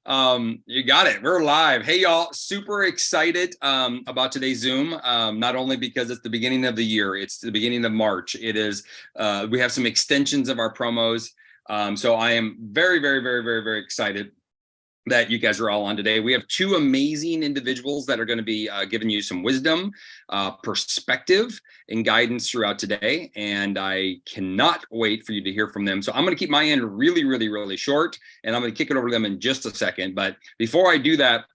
You got it. We're live. Hey, y'all. Super excited about today's Zoom. Not only because it's the beginning of the year, it's the beginning of March. It is, we have some extensions of our promos. So I am very, very, very, very, very excited that you guys are all on today. We have two amazing individuals that are going to be giving you some wisdom, perspective, and guidance throughout today. And I cannot wait for you to hear from them. So I'm going to keep my end really, really, really short, and I'm going to kick it over to them in just a second. But before I do that,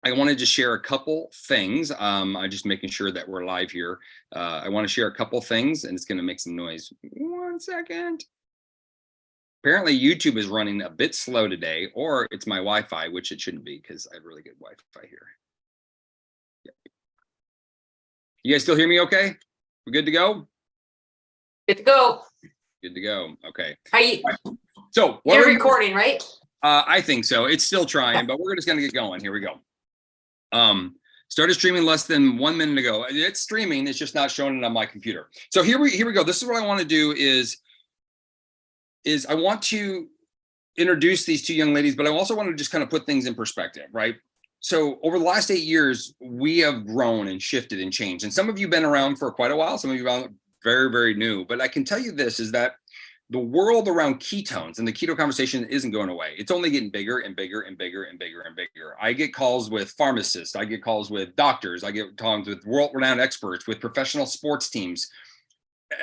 I wanted to share a couple things. I'm just making sure that we're live here. I want to share a couple things, and it's going to make some noise. 1 second. Apparently YouTube is running a bit slow today, or it's my Wi-Fi, which it shouldn't be because I have really good Wi-Fi here. Yep. You guys still hear me okay? We're good to go? Good to go. Good to go. Okay. Right. So you're recording, right? I think so. It's still trying, but we're just going to get going. Here we go. Started streaming less than 1 minute ago. It's streaming. It's just not showing it on my computer. So here we go. This is what I want to do is I want to introduce these two young ladies, but I also want to just kind of put things in perspective, right? So over the last 8 years, we have grown and shifted and changed. And some of you have been around for quite a while. Some of you are very, very new. But I can tell you this is that the world around ketones and the keto conversation isn't going away. It's only getting bigger and bigger and bigger and bigger and bigger. I get calls with pharmacists. I get calls with doctors. I get calls with world-renowned experts, with professional sports teams,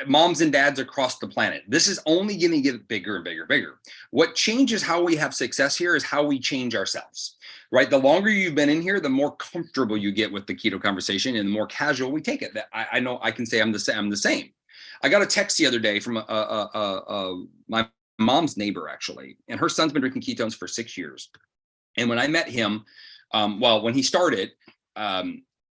moms and dads across the planet. This is only going to get bigger and bigger and bigger. What changes how we have success here is how we change ourselves, right? The longer you've been in here, the more comfortable you get with the keto conversation and the more casual we take it. I know I can say I'm the same. I got a text the other day from my mom's neighbor, actually, and her son's been drinking ketones for 6 years. And when I met him, when he started,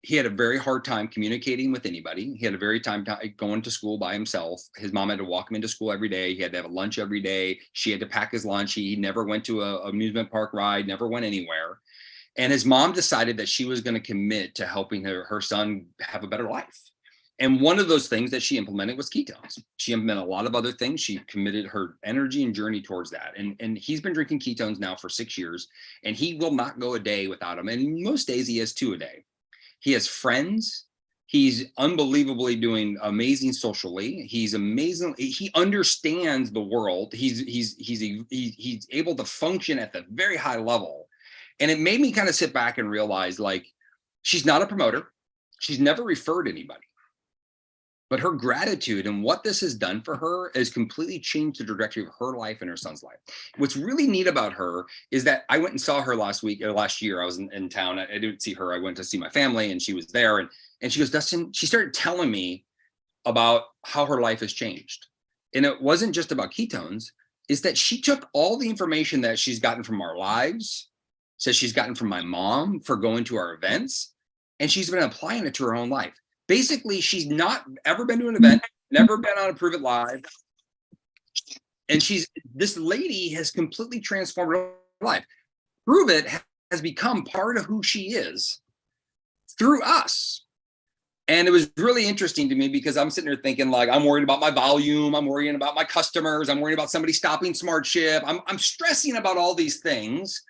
he had a very hard time communicating with anybody. He had a very time going to school by himself. His mom had to walk him into school every day. He had to have a lunch every day. She had to pack his lunch. He never went to an amusement park ride, never went anywhere. And his mom decided that she was going to commit to helping her son have a better life. And one of those things that she implemented was ketones. She implemented a lot of other things. She committed her energy and journey towards that. And he's been drinking ketones now for 6 years, and he will not go a day without them. And most days he has 2 a day. He has friends. He's unbelievably doing amazing socially. He's amazing. He understands the world. He's able to function at the very high level. And it made me kind of sit back and realize, like, she's not a promoter. She's never referred anybody. But her gratitude and what this has done for her has completely changed the trajectory of her life and her son's life. What's really neat about her is that I went and saw her last year. I was in town. I didn't see her. I went to see my family, and she was there. And she goes, Dustin, she started telling me about how her life has changed. And it wasn't just about ketones. Is that she took all the information that she's gotten from our lives, says she's gotten from my mom for going to our events, and she's been applying it to her own life. Basically, she's not ever been to an event, never been on a Prove It Live. And this lady has completely transformed her life. Prove It has become part of who she is through us. And it was really interesting to me because I'm sitting there thinking, like, I'm worried about my volume. I'm worrying about my customers. I'm worried about somebody stopping SmartShip. I'm stressing about all these things.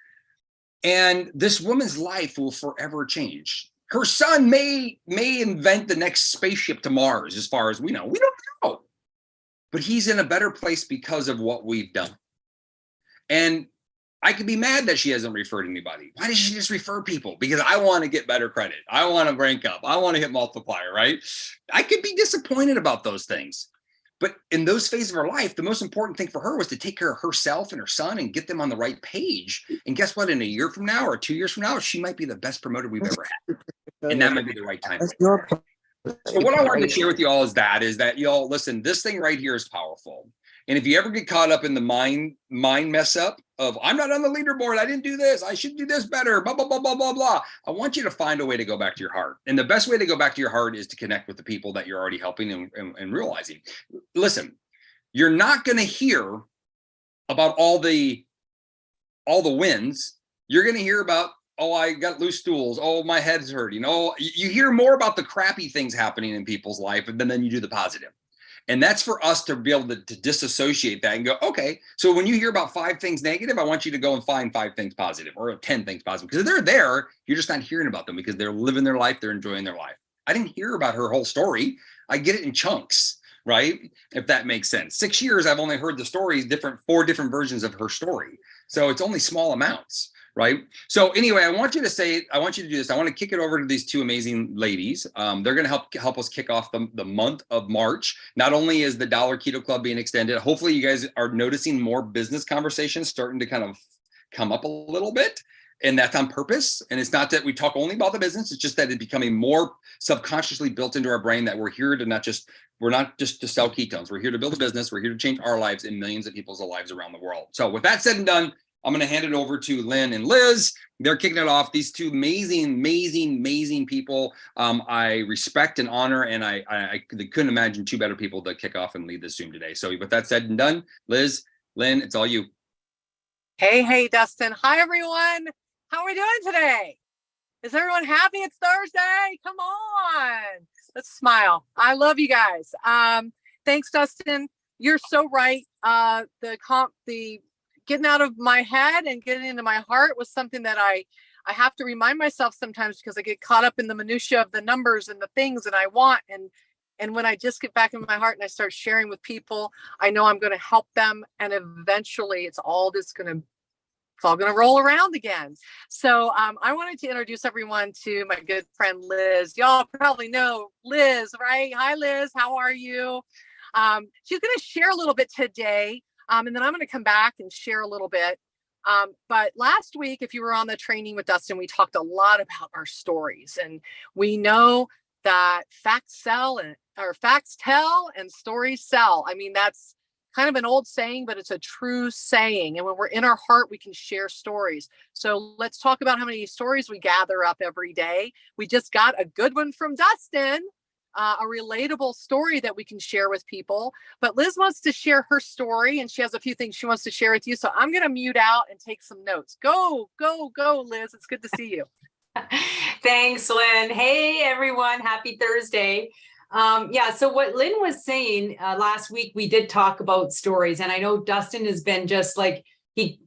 And this woman's life will forever change. Her son may invent the next spaceship to Mars, as far as we know. We don't know. But he's in a better place because of what we've done. And I could be mad that she hasn't referred anybody. Why does she just refer people? Because I want to get better credit. I want to rank up. I want to hit multiplier, right? I could be disappointed about those things. But in those phases of her life, the most important thing for her was to take care of herself and her son and get them on the right page. And guess what? In a year from now or 2 years from now, she might be the best promoter we've ever had. And that might be the right time. So what I wanted to share with you all is that y'all, listen, this thing right here is powerful. And if you ever get caught up in the mind mess up of, I'm not on the leaderboard, I didn't do this, I should do this better, blah, blah, blah, blah, blah, blah. I want you to find a way to go back to your heart. And the best way to go back to your heart is to connect with the people that you're already helping and realizing. Listen, you're not going to hear about all the wins. You're going to hear about, oh, I got loose stools. Oh, my head's hurting. Oh, you hear more about the crappy things happening in people's life than you do the positive. And that's for us to be able to disassociate that and go, okay, so when you hear about 5 things negative, I want you to go and find 5 things positive or 10 things positive, because they're there. You're just not hearing about them because they're living their life. They're enjoying their life. I didn't hear about her whole story. I get it in chunks, right? If that makes sense. 6 years, I've only heard the stories, 4 different versions of her story. So it's only small amounts. Right. So anyway, I want you to do this. I want to kick it over to these 2 amazing ladies. They're going to help us kick off the month of March. Not only is the Dollar Keto Club being extended, hopefully you guys are noticing more business conversations starting to kind of come up a little bit. And that's on purpose. And it's not that we talk only about the business. It's just that it's becoming more subconsciously built into our brain that we're here to we're not just to sell ketones. We're here to build a business. We're here to change our lives and millions of people's lives around the world. So with that said and done, I'm going to hand it over to Lynne and Liz. They're kicking it off. These 2 amazing people I respect and honor, and I couldn't imagine 2 better people to kick off and lead this Zoom today. So with that said and done, Liz, Lynne, it's all you. Hey, Dustin. Hi, everyone. How are we doing today? Is everyone happy it's Thursday? Come on. Let's smile. I love you guys. Thanks, Dustin. You're so right. The getting out of my head and getting into my heart was something that I have to remind myself sometimes, because I get caught up in the minutia of the numbers and the things that I want. And when I just get back in my heart and I start sharing with people, I know I'm going to help them. And eventually it's all going to roll around again. So I wanted to introduce everyone to my good friend, Liz. Y'all probably know Liz, right? Hi, Liz. How are you? She's going to share a little bit today. And then I'm going to come back and share a little bit. But last week, if you were on the training with Dustin, we talked a lot about our stories. And we know that facts tell and stories sell. I mean, that's kind of an old saying, but it's a true saying. And when we're in our heart, we can share stories. So let's talk about how many stories we gather up every day. We just got a good one from Dustin. A relatable story that we can share with people. But Liz wants to share her story, and she has a few things she wants to share with you. So I'm going to mute out and take some notes. Go, Liz. It's good to see you. Thanks, Lynn. Hey, everyone. Happy Thursday. So what Lynn was saying last week, we did talk about stories. And I know Dustin has been just like, he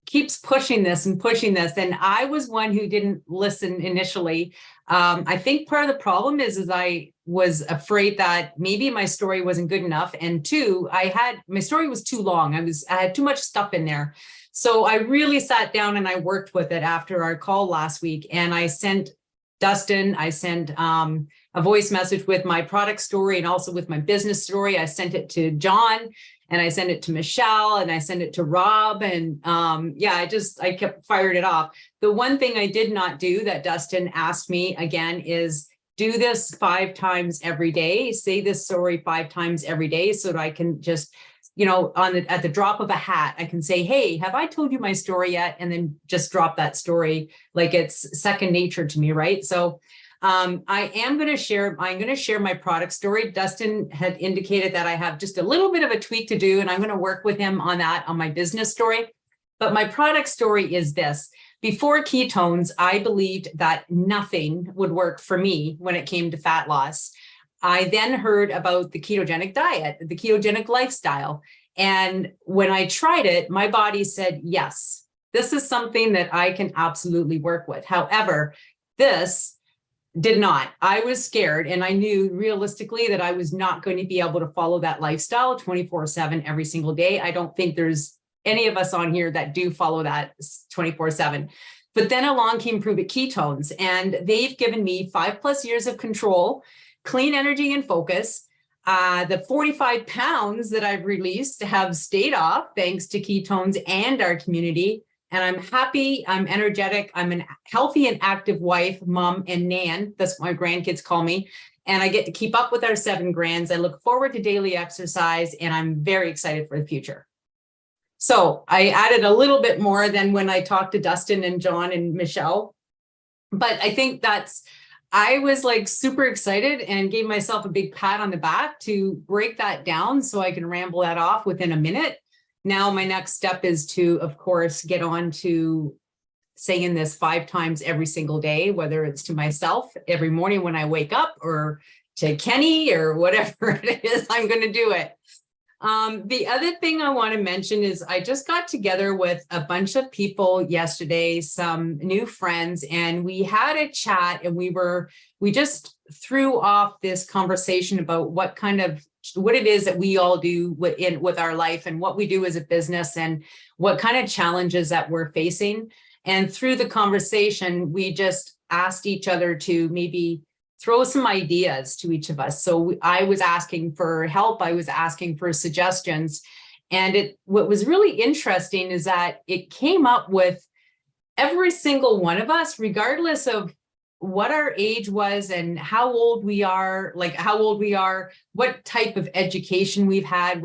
keeps pushing this. And I was one who didn't listen initially. I think part of the problem is I was afraid that maybe my story wasn't good enough. And 2, my story was too long. I had too much stuff in there. So I really sat down and I worked with it after our call last week. And I sent Dustin, a voice message with my product story and also with my business story. I sent it to John, and I sent it to Michelle, and I sent it to Rob. And I kept firing it off. The one thing I did not do that Dustin asked me again is do this 5 times every day. Say this story 5 times every day so that I can just, at the drop of a hat, I can say, hey, have I told you my story yet? And then just drop that story like it's second nature to me, right? So I'm going to share my product story. Dustin had indicated that I have just a little bit of a tweak to do, and I'm going to work with him on that on my business story. But my product story is this. Before ketones, I believed that nothing would work for me when it came to fat loss. I then heard about the ketogenic diet, the ketogenic lifestyle. And when I tried it, my body said, yes, this is something that I can absolutely work with. However, this did not. I was scared, and I knew realistically that I was not going to be able to follow that lifestyle 24/7 every single day. I don't think there's any of us on here that do follow that 24/7. But then along came Prove It Ketones, and they've given me 5+ years of control, clean energy and focus. The 45 pounds that I've released have stayed off thanks to ketones and our community. And I'm happy, I'm energetic, I'm a healthy and active wife, mom, and nan. That's what my grandkids call me. And I get to keep up with our 7 grands. I look forward to daily exercise, and I'm very excited for the future. So I added a little bit more than when I talked to Dustin and John and Michelle. But I think I was like super excited and gave myself a big pat on the back to break that down so I can ramble that off within a minute. Now, my next step is to, of course, get on to saying this 5 times every single day, whether it's to myself every morning when I wake up or Kenny or whatever it is, I'm going to do it. The other thing I want to mention is I just got together with a bunch of people yesterday, some new friends, and we had a chat, and we just threw off this conversation about what it is that we all do with our life and what we do as a business and what kind of challenges that we're facing. And through the conversation, we just asked each other to maybe throw some ideas to each of us. So I was asking for help. I was asking for suggestions. And what was really interesting is that it came up with every single one of us, regardless of what our age was and how old we are, what type of education we've had,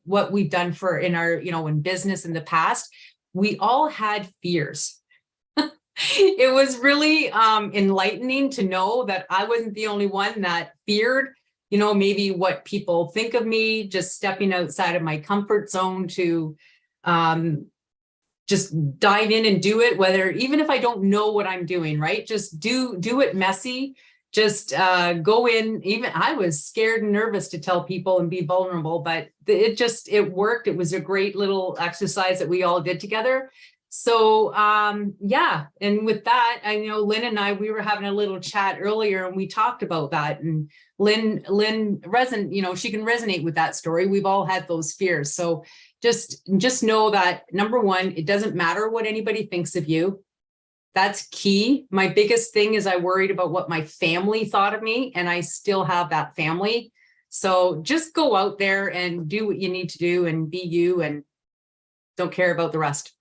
what we've done in business in the past. We all had fears. It was really enlightening to know that I wasn't the only one that feared, maybe what people think of me, just stepping outside of my comfort zone to just dive in and do it, even if I don't know what I'm doing, right? Just do it messy, just go in. Even I was scared and nervous to tell people and be vulnerable, but it worked. It was a great little exercise that we all did together. So, yeah. And with that, I know Lynn and I, we were having a little chat earlier and we talked about that, and Lynn she can resonate with that story. We've all had those fears. So just know that, number one, it doesn't matter what anybody thinks of you. That's key. My biggest thing is I worried about what my family thought of me, and I still have that family. So just go out there and do what you need to do and be you, and don't care about the rest.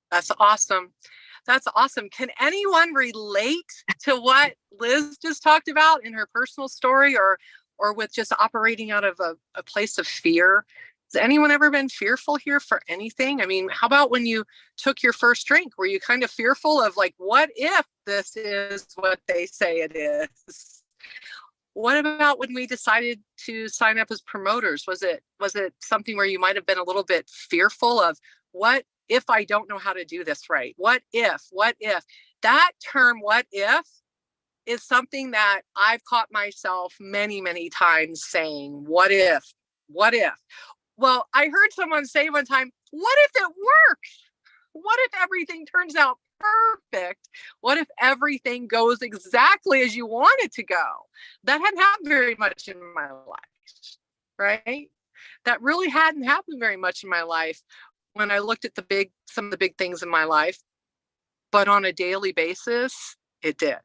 That's awesome. That's awesome. Can anyone relate to what Liz just talked about in her personal story, or with just operating out of a place of fear? Has anyone ever been fearful here for anything? I mean, how about when you took your first drink? Were you kind of fearful of what if this is what they say it is? What about when we decided to sign up as promoters? Was it something where you might have been a little bit fearful of, what if I don't know how to do this right? What if? That term, what if, is something that I've caught myself many, many times saying, what if? Well, I heard someone say one time, what if it works? What if everything turns out perfect? What if everything goes exactly as you want it to go? That hadn't happened very much in my life, right? That really hadn't happened very much in my life when I looked at some of the big things in my life. But on a daily basis, it did.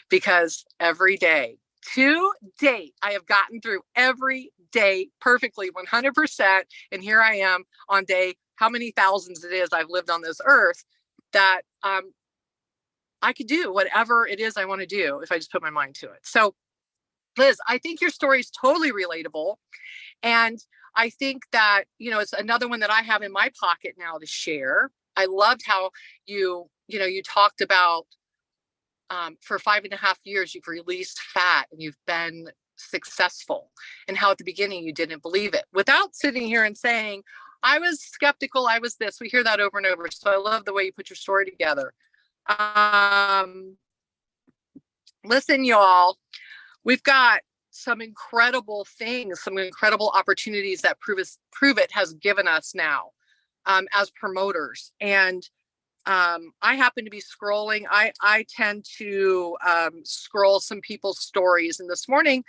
Because every day, to date, I have gotten through every day perfectly, 100%. And here I am on day, how many thousands it is I've lived on this earth, that I could do whatever it is I want to do if I just put my mind to it. So, Liz, I think your story is totally relatable. And I think that, it's another one that I have in my pocket now to share. I loved how you talked about for 5.5 years, you've released fat and you've been successful, and how at the beginning you didn't believe it, without sitting here and saying, I was skeptical, I was this. We hear that over and over. So I love the way you put your story together. Listen, y'all, we've got some incredible things, some incredible opportunities that Prove It has given us now as promoters. And I happen to be scrolling. I tend to scroll some people's stories. And this morning,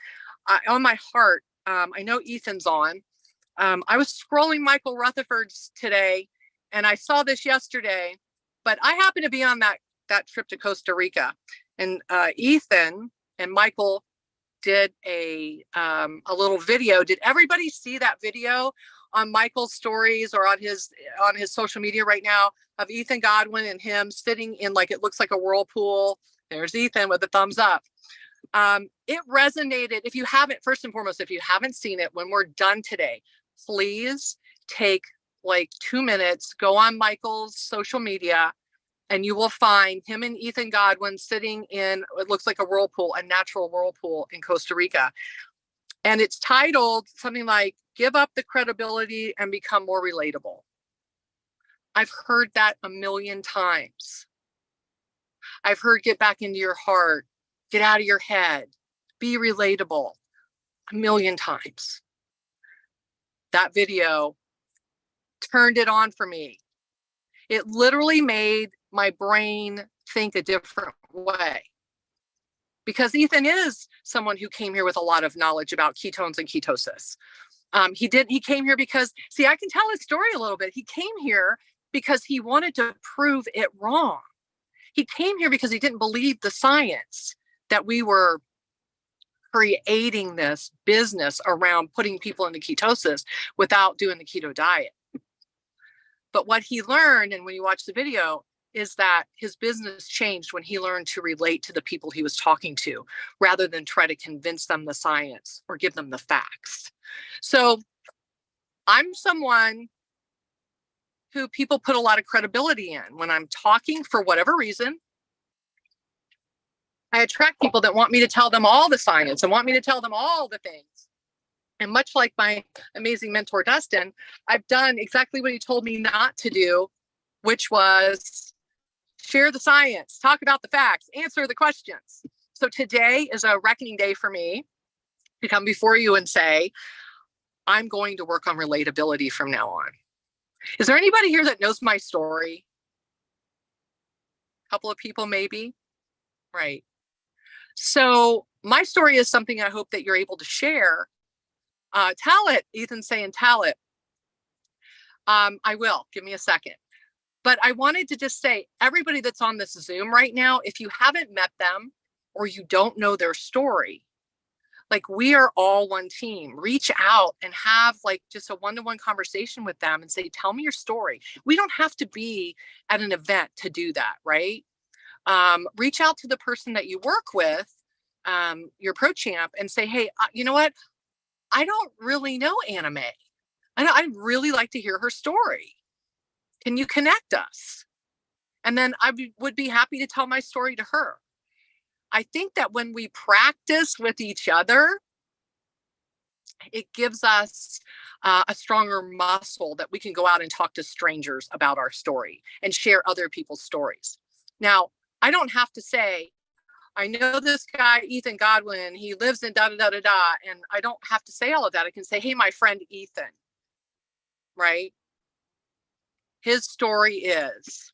on my heart, I know Ethan's on. I was scrolling Michael Rutherford's today, and I saw this yesterday, but I happened to be on that trip to Costa Rica. And Ethan and Michael did a little video. Did everybody see that video on Michael's stories or on his social media right now of Ethan Godwin and him sitting in, it looks like a whirlpool? There's Ethan with a thumbs up. It resonated. If you haven't, first and foremost, if you haven't seen it, when we're done today, please take 2 minutes, go on Michael's social media, and you will find him and Ethan Godwin sitting in, it looks like a whirlpool, a natural whirlpool in Costa Rica. And it's titled something like, Give Up the Credibility and Become More Relatable. I've heard that a million times. I've heard Get Back Into Your Heart. Get out of your head. Be relatable. A million times. That video turned it on for me. It literally made my brain think a different way. Because Ethan is someone who came here with a lot of knowledge about ketones and ketosis. He came here because, see, I can tell his story a little bit. He came here because he wanted to prove it wrong. He came here because he didn't believe the science that we were creating this business around putting people into ketosis without doing the keto diet. But what he learned, and when you watch the video, is that his business changed when he learned to relate to the people he was talking to rather than try to convince them the science or give them the facts. So I'm someone who people put a lot of credibility in. When I'm talking, for whatever reason, I attract people that want me to tell them all the science and want me to tell them all the things. And much like my amazing mentor, Dustin, I've done exactly what he told me not to do, which was share the science, talk about the facts, answer the questions. So today is a reckoning day for me to come before you and say, I'm going to work on relatability from now on. Is there anybody here that knows my story? A couple of people maybe, right? So my story is something I hope that you're able to share. Tell it, Ethan's saying tell it. I will, give me a second. But I wanted to just say, everybody that's on this Zoom right now, if you haven't met them or you don't know their story, like we are all one team. Reach out and have like just a one-to-one conversation with them and say, tell me your story. We don't have to be at an event to do that, right? Reach out to the person that you work with, your pro champ, and say, hey, you know what? I don't really know Anna Mae. I'd really like to hear her story. Can you connect us? And then I would be happy to tell my story to her. I think that when we practice with each other, it gives us a stronger muscle that we can go out and talk to strangers about our story and share other people's stories. Now, I don't have to say, I know this guy, Ethan Godwin, he lives in da-da-da-da-da, and I don't have to say all of that. I can say, hey, my friend Ethan, right? His story is,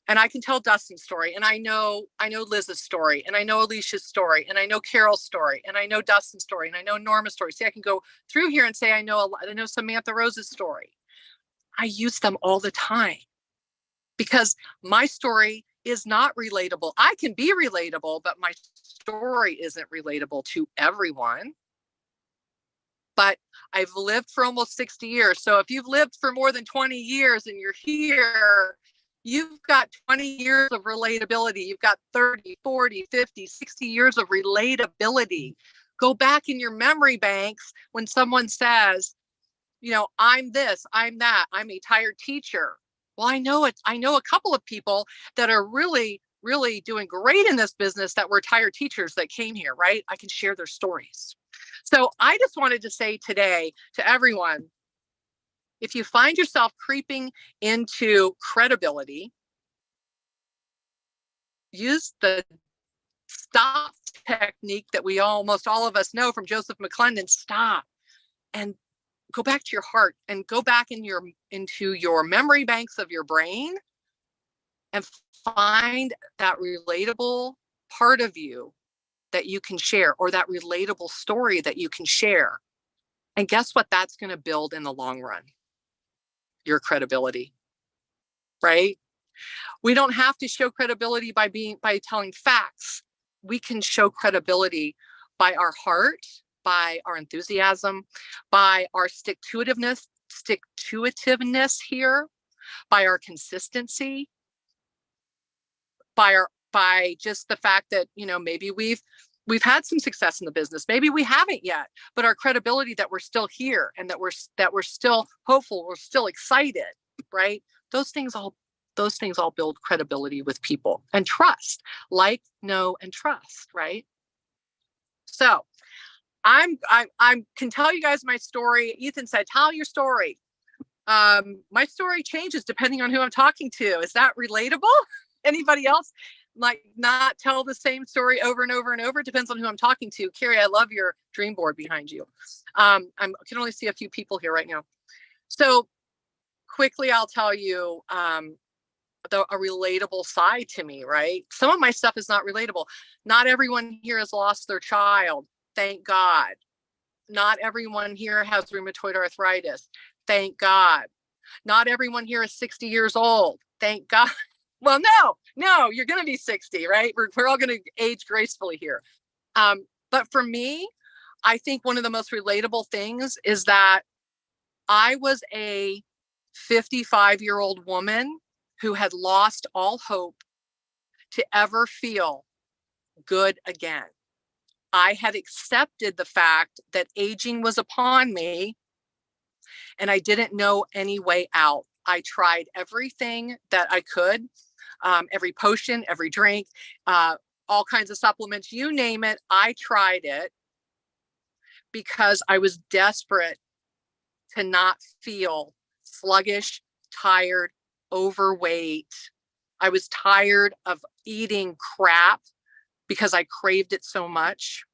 and I can tell Dustin's story, and I know Liz's story, and I know Alicia's story, and I know Carol's story, and I know Dustin's story, and I know Norma's story. See, I can go through here and say, I know Samantha Rose's story. I use them all the time because my story is not relatable. I can be relatable, but my story isn't relatable to everyone. But I've lived for almost 60 years. So if you've lived for more than 20 years and you're here, you've got 20 years of relatability. You've got 30, 40, 50, 60 years of relatability. Go back in your memory banks when someone says, you know, I'm this, I'm that, I'm a tired teacher. Well, I know a couple of people that are really, really doing great in this business that were tired teachers that came here, right? I can share their stories. So I just wanted to say today to everyone, if you find yourself creeping into credibility, use the stop technique that we almost all of us know from Joseph McClendon. Stop and go back to your heart and go back into your memory banks of your brain and find that relatable part of you that you can share, or that relatable story that you can share. And guess what that's going to build in the long run? Your credibility, right? We don't have to show credibility by telling facts. We can show credibility by our heart, by our enthusiasm, by our stick-to-itiveness here, by our consistency, by just the fact that, you know, maybe we've had some success in the business. Maybe we haven't yet, but our credibility that we're still here and that we're still hopeful, we're still excited, right? Those things all build credibility with people and trust, like, know, and trust, right? So I can tell you guys my story. Ethan said, tell your story. My story changes depending on who I'm talking to. Is that relatable? Anybody else? like not tell the same story over and over and over. It depends on who I'm talking to. Carrie, I love your dream board behind you. I can only see a few people here right now. So quickly, I'll tell you a relatable side to me, right? Some of my stuff is not relatable. Not everyone here has lost their child. Thank God. Not everyone here has rheumatoid arthritis. Thank God. Not everyone here is 60 years old. Thank God. Well, no, you're going to be 60, right? We're all going to age gracefully here. But for me, I think one of the most relatable things is that I was a 55-year-old woman who had lost all hope to ever feel good again. I had accepted the fact that aging was upon me and I didn't know any way out. I tried everything that I could, every potion, every drink, all kinds of supplements, you name it. I tried it because I was desperate to not feel sluggish, tired, overweight. I was tired of eating crap because I craved it so much.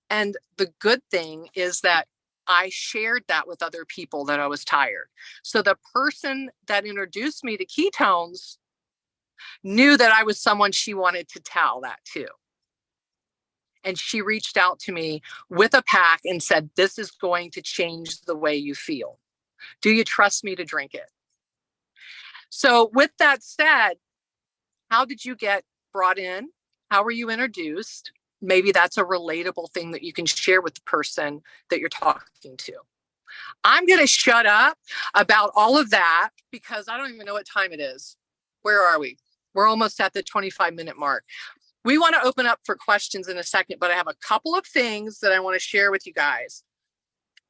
And the good thing is that I shared that with other people that I was tired. So the person that introduced me to ketones knew that I was someone she wanted to tell that to. And she reached out to me with a pack and said, this is going to change the way you feel. Do you trust me to drink it? So with that said, how did you get brought in? How were you introduced? Maybe that's a relatable thing that you can share with the person that you're talking to. I'm going to shut up about all of that because I don't even know what time it is. Where are we? We're almost at the 25-minute mark. We want to open up for questions in a second, but I have a couple of things that I want to share with you guys.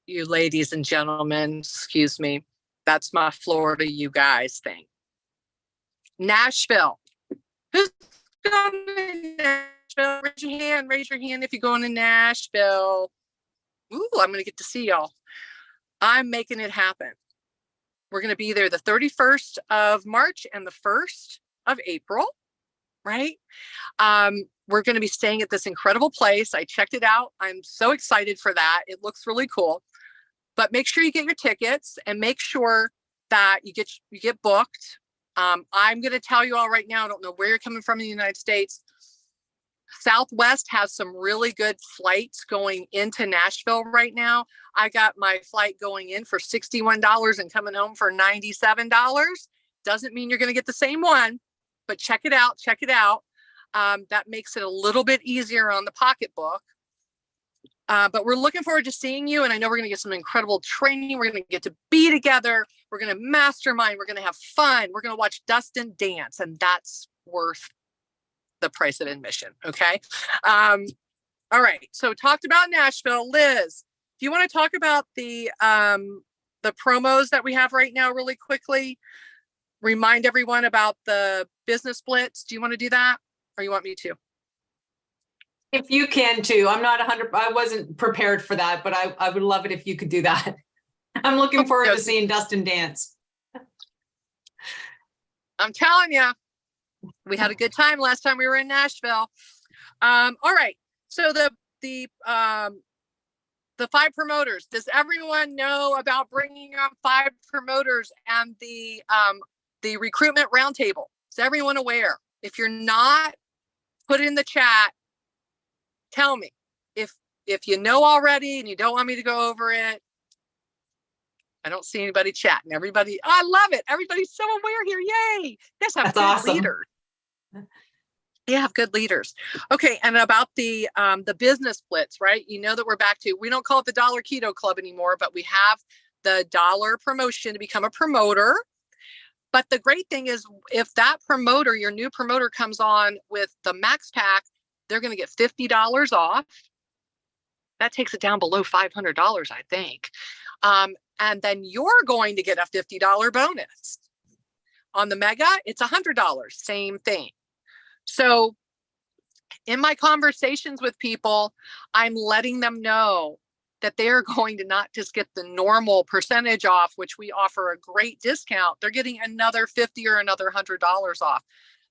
You ladies and gentlemen, excuse me. That's my Florida you guys thing. Nashville. Who's going to Nashville? Raise your hand if you're going to Nashville. Ooh, I'm going to get to see y'all. I'm making it happen. We're going to be there the 31st of March and the 1st of April, right? We're going to be staying at this incredible place. I checked it out. I'm so excited for that. It looks really cool. But make sure you get your tickets and make sure that you get booked. I'm going to tell you all right now, I don't know where you're coming from in the United States. Southwest has some really good flights going into Nashville right now. I got my flight going in for $61 and coming home for $97. Doesn't mean you're going to get the same one, but check it out. Check it out. That makes it a little bit easier on the pocketbook. But we're looking forward to seeing you. And I know we're going to get some incredible training. We're going to get to be together. We're going to mastermind. We're going to have fun. We're going to watch Dustin dance. And that's worth the price of admission. Okay. All right. So talked about Nashville. Liz, do you want to talk about the promos that we have right now really quickly? Remind everyone about the business splits. Do you want to do that? Or you want me to? If you can too. I'm not 100, I wasn't prepared for that, but I would love it if you could do that. I'm looking forward to seeing Dustin dance. I'm telling you, we had a good time last time we were in Nashville. All right. So the 5 promoters. Does everyone know about bringing on 5 promoters and the recruitment roundtable? Is everyone aware? If you're not, put it in the chat. Tell me if you know already and you don't want me to go over it. I don't see anybody chatting. Everybody, I love it. Everybody's so aware here. Yay! You guys have good awesome. leaders. You have good leaders. Okay, and about the business splits, right? You know that we're back to, we don't call it the Dollar Keto Club anymore, but we have the dollar promotion to become a promoter. But the great thing is if that promoter, your new promoter comes on with the max pack, they're going to get $50 off. That takes it down below $500, I think. And then you're going to get a $50 bonus. On the mega, it's $100, same thing. So in my conversations with people, I'm letting them know that they're going to not just get the normal percentage off, which we offer a great discount. They're getting another $50 or another $100 off.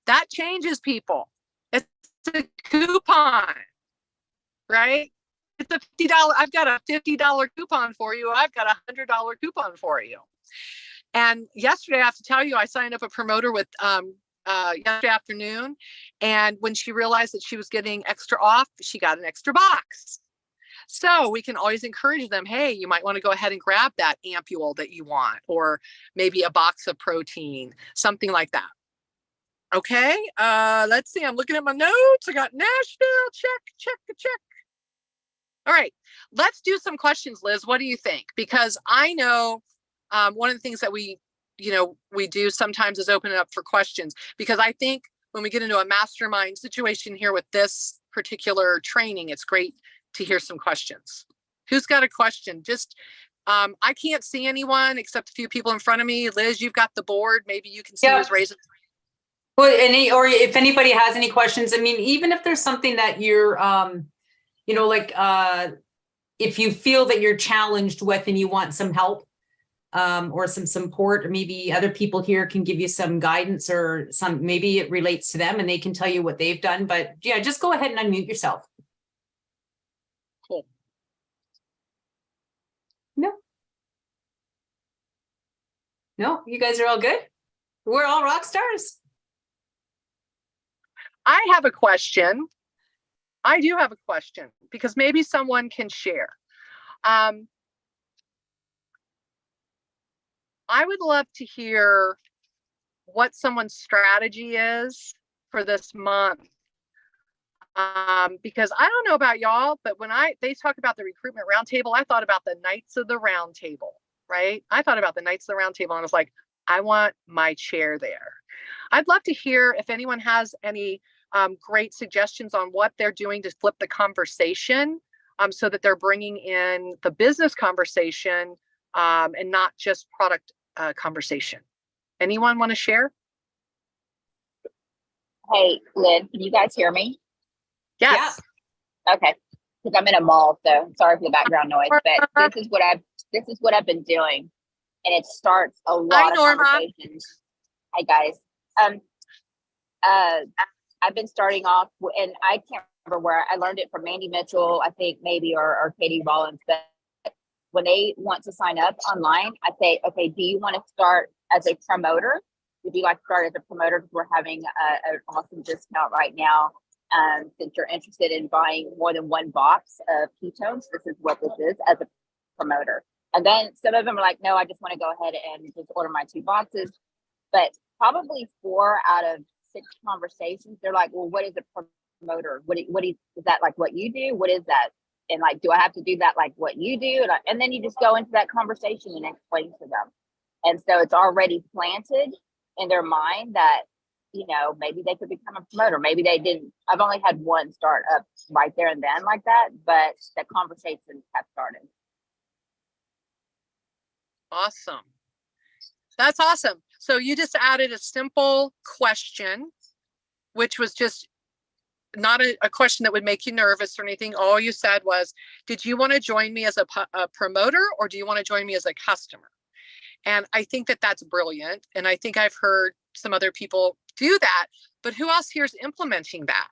That changes people. It's a coupon, right? It's a $50. I've got a $50 coupon for you. I've got a $100 coupon for you. And yesterday, I have to tell you, I signed up a promoter with yesterday afternoon. And when she realized that she was getting extra off, she got an extra box. So we can always encourage them, hey, you might want to go ahead and grab that ampule that you want, or maybe a box of protein, something like that. Okay, let's see. I'm looking at my notes. I got Nashville, check. All right, let's do some questions, Liz. What do you think? Because I know one of the things that we do sometimes is open it up for questions, because I think when we get into a mastermind situation here with this particular training, it's great to hear some questions. Who's got a question? Just, I can't see anyone except a few people in front of me. Liz, you've got the board. Maybe you can see who's raising. Well, or if anybody has any questions, I mean, even if there's something that you're, if you feel that you're challenged with and you want some help, or some support, or maybe other people here can give you some guidance, or maybe it relates to them and they can tell you what they've done. But yeah, just go ahead and unmute yourself. Cool. No, you guys are all good. We're all rock stars. I have a question. I do have a question, because maybe someone can share. I would love to hear what someone's strategy is for this month. Because I don't know about y'all, but when they talk about the recruitment roundtable, I thought about the Knights of the Round Table, right? I thought about the Knights of the Round Table and I was like, I want my chair there. I'd love to hear if anyone has any great suggestions on what they're doing to flip the conversation, so that they're bringing in the business conversation, and not just product conversation. Anyone want to share? Hey, Lynn, can you guys hear me? Yes. Yeah. Okay. Because I'm in a mall, so sorry for the background noise. But this is what I've been doing, and it starts a lot of conversations. Hi guys. I've been starting off, and I can't remember where I learned it from Mandy Mitchell, I think maybe, or Katie Rollins. But when they want to sign up online, I say, okay, do you want to start as a promoter? Would you like to start as a promoter? Because we're having an awesome discount right now. Since you're interested in buying more than one box of ketones, this is what this is as a promoter. And then some of them are like, no, I just want to go ahead and just order my 2 boxes. But probably 4 out of 6 conversations, they're like, well, what is a promoter? Is that like what you do? What is that? And like, do I have to do that like what you do? And then you just go into that conversation and explain to them. And so it's already planted in their mind that, maybe they could become a promoter. Maybe they didn't. I've only had one start up right there and then like that, but the conversations have started. Awesome. That's awesome. So you just added a simple question, which was just not a question that would make you nervous or anything. All you said was, did you want to join me as a promoter, or do you want to join me as a customer? And I think that that's brilliant. And I think I've heard some other people do that, but who else here is implementing that?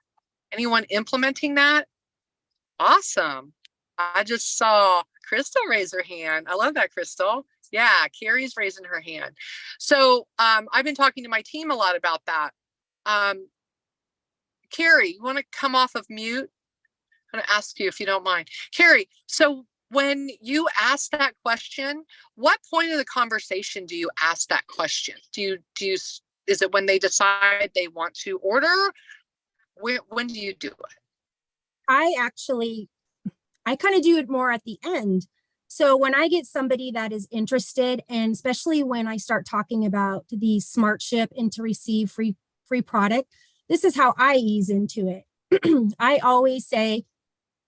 Anyone implementing that? Awesome. I just saw Crystal raise her hand. I love that, Crystal. Yeah, Carrie's raising her hand. So I've been talking to my team a lot about that. Carrie, you want to come off of mute? I'm going to ask you if you don't mind. Carrie, so when you ask that question, what point of the conversation do you ask that question? Is it when they decide they want to order? When do you do it? I kind of do it more at the end. So when I get somebody that is interested, and especially when I start talking about the smart ship and to receive free product, this is how I ease into it. I always say,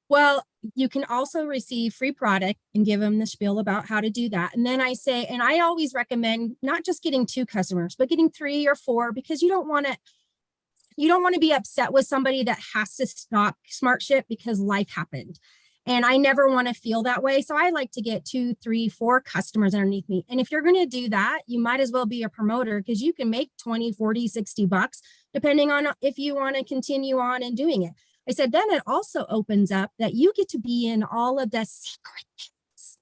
well, you can also receive free product, and give them the spiel about how to do that. And then I say, and I always recommend not just getting 2 customers, but getting 3 or 4, because you don't want to be upset with somebody that has to stop smart ship because life happened. And I never want to feel that way. So I like to get 2, 3, 4 customers underneath me. And if you're going to do that, you might as well be a promoter because you can make 20, 40, 60 bucks, depending on if you want to continue on and doing it. I said, then it also opens up that you get to be in all of the secret things.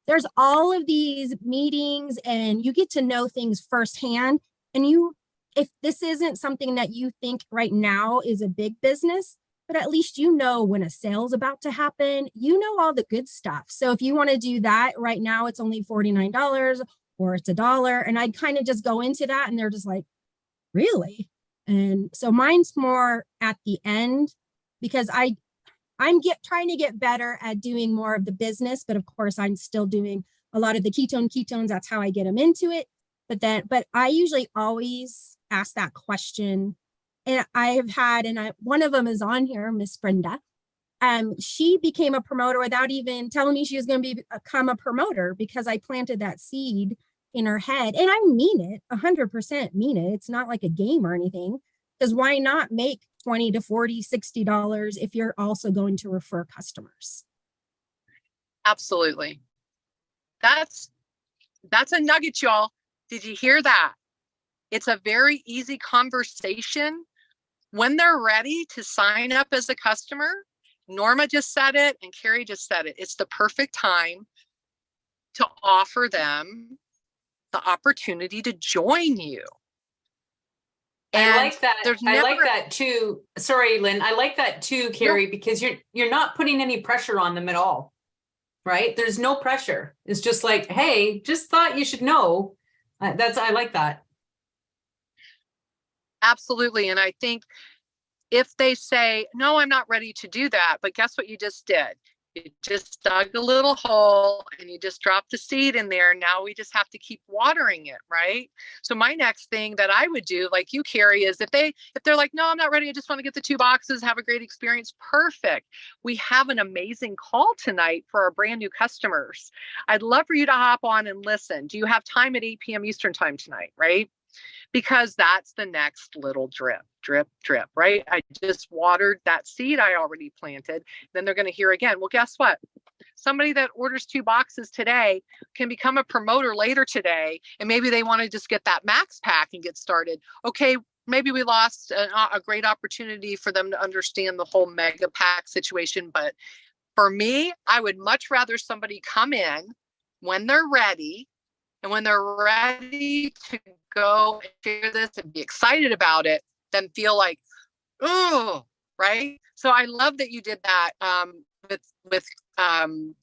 There's all of these meetings and you get to know things firsthand. And if this isn't something that you think right now is a big business, but at least you know when a sale's about to happen, you know all the good stuff. So if you want to do that right now, it's only $49 or it's $1. And I'd kind of just go into that and they're just like, really? And so mine's more at the end because I'm trying to get better at doing more of the business, but of course I'm still doing a lot of the ketones. That's how I get them into it. But I usually always ask that question. And I have had, one of them is on here, Miss Brenda. She became a promoter without even telling me she was going to become a promoter because I planted that seed in her head. And I mean it, 100% mean it. It's not like a game or anything. Because why not make $20 to $40, $60 if you're also going to refer customers? Absolutely. That's a nugget, y'all. Did you hear that? It's a very easy conversation. When they're ready to sign up as a customer, Norma just said it and Carrie just said it. It's the perfect time to offer them the opportunity to join you. And I like that. I like that too. Sorry, Lynn. I like that too, Carrie, because you're not putting any pressure on them at all, right? There's no pressure. It's just like, hey, just thought you should know. I like that. Absolutely. And I think if they say, no, I'm not ready to do that, but guess what you just did? You just dug a little hole and you just dropped the seed in there. Now we just have to keep watering it, right? So my next thing that I would do, like you, Carrie, is if they're like, no, I'm not ready, I just want to get the 2 boxes, have a great experience. Perfect. We have an amazing call tonight for our brand new customers. I'd love for you to hop on and listen. Do you have time at 8 p.m. Eastern time tonight, right? Because that's the next little drip, right? I just watered that seed I already planted. Then they're going to hear again. Well, guess what? Somebody that orders 2 boxes today can become a promoter later today. And maybe they want to just get that max pack and get started. Okay, maybe we lost a great opportunity for them to understand the whole mega pack situation. But for me, I would much rather somebody come in when they're ready. And when they're ready to go and share this and be excited about it, then feel like, oh, right? So I love that you did that with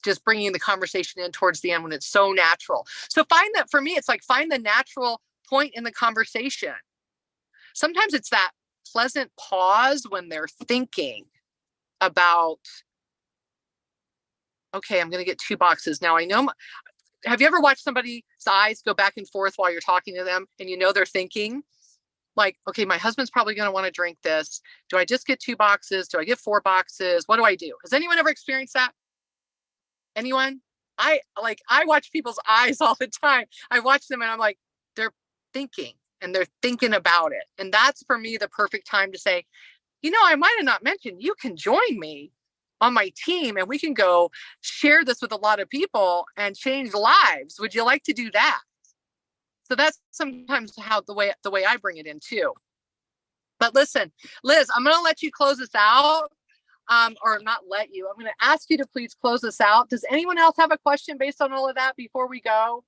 just bringing the conversation in towards the end when it's so natural. So for me, it's like find the natural point in the conversation. Sometimes it's that pleasant pause when they're thinking about, okay, I'm going to get 2 boxes. Now I know have you ever watched somebody's eyes go back and forth while you're talking to them and you know they're thinking like, okay, my husband's probably going to want to drink this. Do I just get 2 boxes? Do I get 4 boxes? What do I do? Has anyone ever experienced that? Anyone? I watch people's eyes all the time. I watch them and I'm like, they're thinking and they're thinking about it. And that's for me the perfect time to say, I might have not mentioned you can join me on my team and we can go share this with a lot of people and change lives. Would you like to do that? So that's sometimes how the way I bring it in too. But listen, Liz, I'm going to let you close this out. Or not let you. I'm going to ask you to please close this out. Does anyone else have a question based on all of that before we go?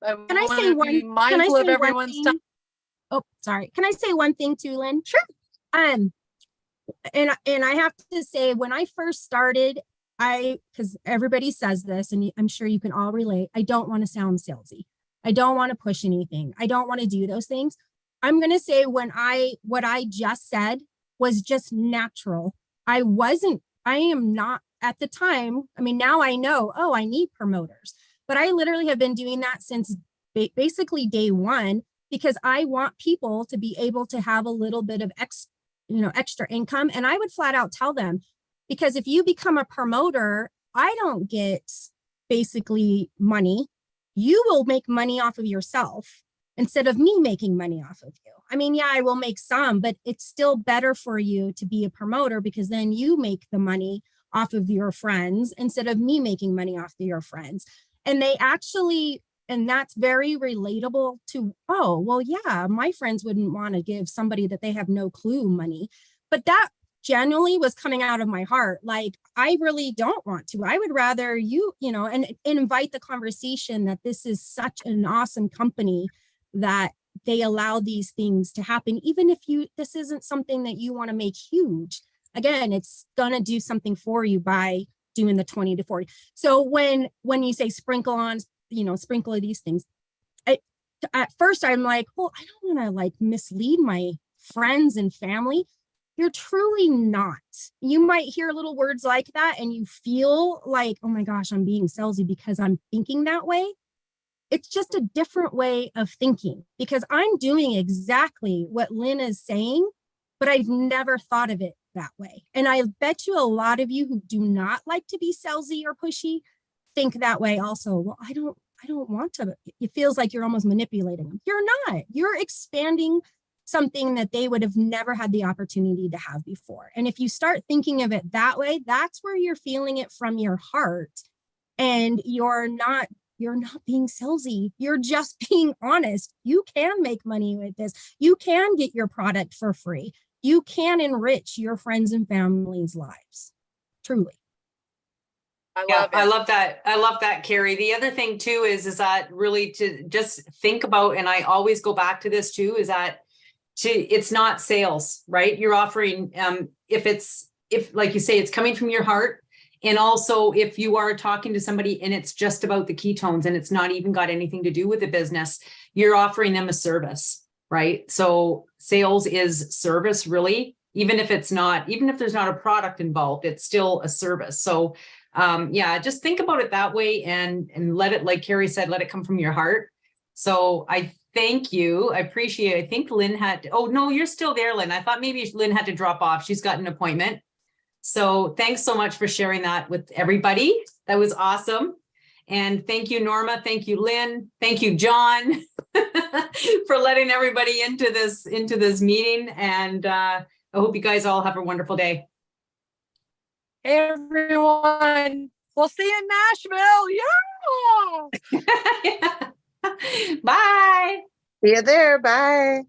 Can I say one thing? Oh, sorry. Can I say one thing too, Lynn? Sure. And I have to say, when I first started, because everybody says this, and I'm sure you can all relate, I don't want to sound salesy. I don't want to push anything. I don't want to do those things. I'm going to say what I just said was just natural. I am not at the time. I mean, now I know, I need promoters, but I literally have been doing that since basically day one, because I want people to be able to have a little bit of extra income. And I would flat out tell them, because if you become a promoter, I don't get basically money. You will make money off of yourself instead of me making money off of you. I mean, yeah, I will make some, but it's still better for you to be a promoter because then you make the money off of your friends instead of me making money off of your friends. And they actually, and that's very relatable to, oh, well, yeah, my friends wouldn't want to give somebody that they have no clue money. But that genuinely was coming out of my heart. Like, I really don't want to. I would rather you, and invite the conversation that this is such an awesome company that they allow these things to happen. Even if this isn't something that you want to make huge, again, it's going to do something for you by doing the 20 to 40. So when you say sprinkle on, sprinkle these things, at first I'm like, well, I don't want to like mislead my friends and family. You're truly not. You might hear little words like that and you feel like, oh my gosh, I'm being salesy because I'm thinking that way. It's just a different way of thinking, because I'm doing exactly what Lynne is saying, but I've never thought of it that way. And I bet you a lot of you who do not like to be salesy or pushy think that way also. Well, I don't want to. It feels like you're almost manipulating them. You're not. You're expanding something that they would have never had the opportunity to have before. And if you start thinking of it that way, that's where you're feeling it from your heart. And you're not being salesy. You're just being honest. You can make money with this. You can get your product for free. You can enrich your friends and family's lives. Truly. I love that. I love that, Carrie. The other thing too is that really to just think about, and I always go back to this too, is that it's not sales, right? You're offering, if like you say, it's coming from your heart. And also if you are talking to somebody and it's just about the ketones and it's not even got anything to do with the business, you're offering them a service, right? So sales is service, really, even if there's not a product involved, it's still a service. So yeah, just think about it that way and let it, like Carrie said, let it come from your heart. So I thank you. I appreciate it. I think Lynne oh no, you're still there, Lynne. I thought maybe Lynne had to drop off. She's got an appointment. So thanks so much for sharing that with everybody. That was awesome. And thank you, Norma. Thank you, Lynne. Thank you, John, for letting everybody into this meeting. And I hope you guys all have a wonderful day. Hey, everyone. We'll see you in Nashville. Yeah. Bye. See you there. Bye.